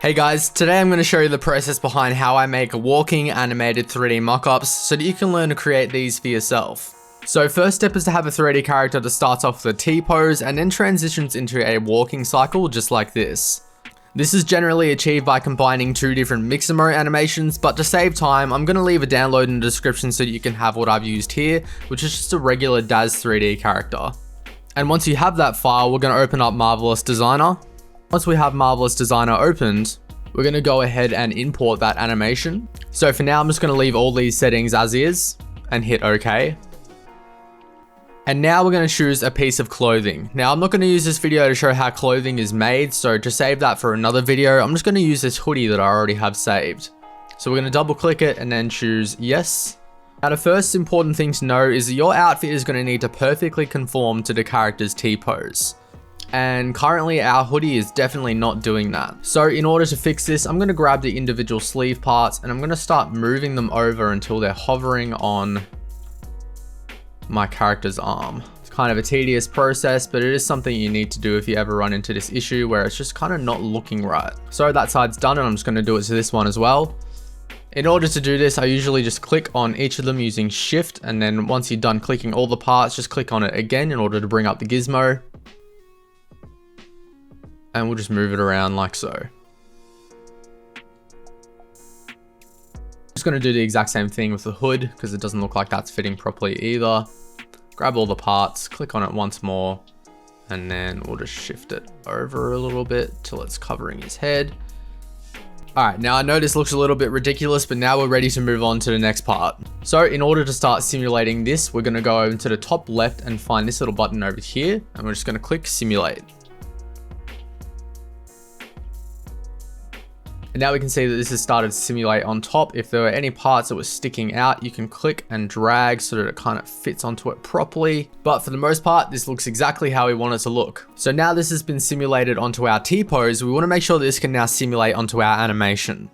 Hey guys, today I'm going to show you the process behind how I make walking animated 3D mockups so that you can learn to create these for yourself. So first step is to have a 3D character that starts off with a T-pose and then transitions into a walking cycle just like this. This is generally achieved by combining two different mixer mode animations, but to save time, I'm going to leave a download in the description so that you can have what I've used here, which is just a regular DAZ 3D character. And once you have that file, we're going to open up Marvelous Designer. Once we have Marvelous Designer opened, we're going to go ahead and import that animation. So for now, I'm just going to leave all these settings as is and hit OK. And now we're going to choose a piece of clothing. Now I'm not going to use this video to show how clothing is made, so to save that for another video, I'm just going to use this hoodie that I already have saved. So we're going to double click it and then choose yes. Now the first important thing to know is that your outfit is going to need to perfectly conform to the character's T-pose. And currently our hoodie is definitely not doing that. So in order to fix this, I'm going to grab the individual sleeve parts and I'm going to start moving them over until they're hovering on my character's arm. It's kind of a tedious process, but it is something you need to do if you ever run into this issue where it's just kind of not looking right. So that side's done and I'm just going to do it to this one as well. In order to do this, I usually just click on each of them using Shift, and then once you're done clicking all the parts, just click on it again in order to bring up the gizmo. And we'll just move it around like so. Just going to do the exact same thing with the hood because it doesn't look like that's fitting properly either. Grab all the parts, click on it once more, and then we'll just shift it over a little bit till it's covering his head. Alright, now I know this looks a little bit ridiculous, but now we're ready to move on to the next part. So in order to start simulating this, we're going to go over to the top left and find this little button over here, and we're just going to click simulate. And now we can see that this has started to simulate on top. If there were any parts that were sticking out, you can click and drag so that it kind of fits onto it properly. But for the most part, this looks exactly how we want it to look. So now this has been simulated onto our T-pose, we want to make sure that this can now simulate onto our animation.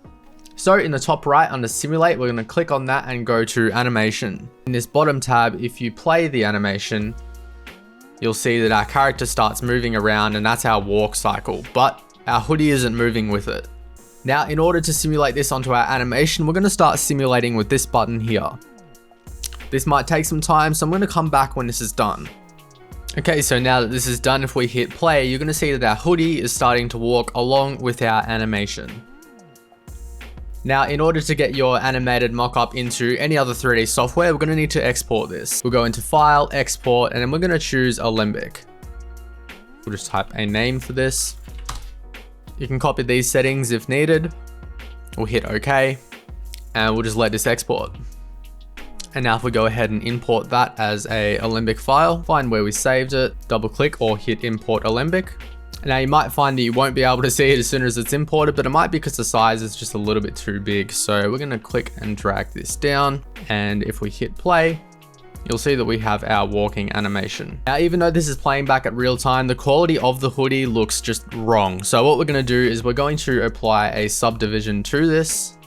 So in the top right under simulate, we're going to click on that and go to animation. In this bottom tab, if you play the animation, you'll see that our character starts moving around and that's our walk cycle, but our hoodie isn't moving with it. Now, in order to simulate this onto our animation, we're going to start simulating with this button here. This might take some time, so I'm going to come back when this is done. Okay, so now that this is done, if we hit play, you're going to see that our hoodie is starting to walk along with our animation. Now, in order to get your animated mockup into any other 3D software, we're going to need to export this. We'll go into File, Export, and then we're going to choose Alembic. We'll just type a name for this. You can copy these settings if needed. We'll hit OK, and we'll just let this export. And now if we go ahead and import that as a Alembic file, find where we saved it, double click or hit import Alembic. Now you might find that you won't be able to see it as soon as it's imported, but it might be because the size is just a little bit too big. So we're going to click and drag this down. And if we hit play, you'll see that we have our walking animation. Now, even though this is playing back at real time, the quality of the hoodie looks just wrong. So what we're going to do is we're going to apply a subdivision to this.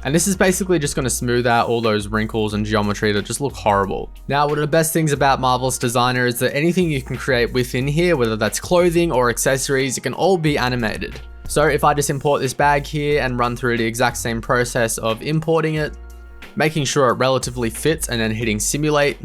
And this is basically just going to smooth out all those wrinkles and geometry that just look horrible. Now, one of the best things about Marvelous Designer is that anything you can create within here, whether that's clothing or accessories, it can all be animated. So if I just import this bag here and run through the exact same process of importing it, making sure it relatively fits and then hitting simulate.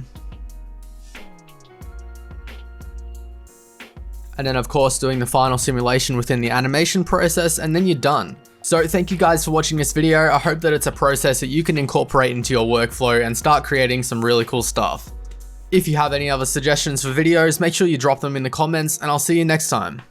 And then of course doing the final simulation within the animation process, and then you're done. So thank you guys for watching this video. I hope that it's a process that you can incorporate into your workflow and start creating some really cool stuff. If you have any other suggestions for videos, make sure you drop them in the comments and I'll see you next time.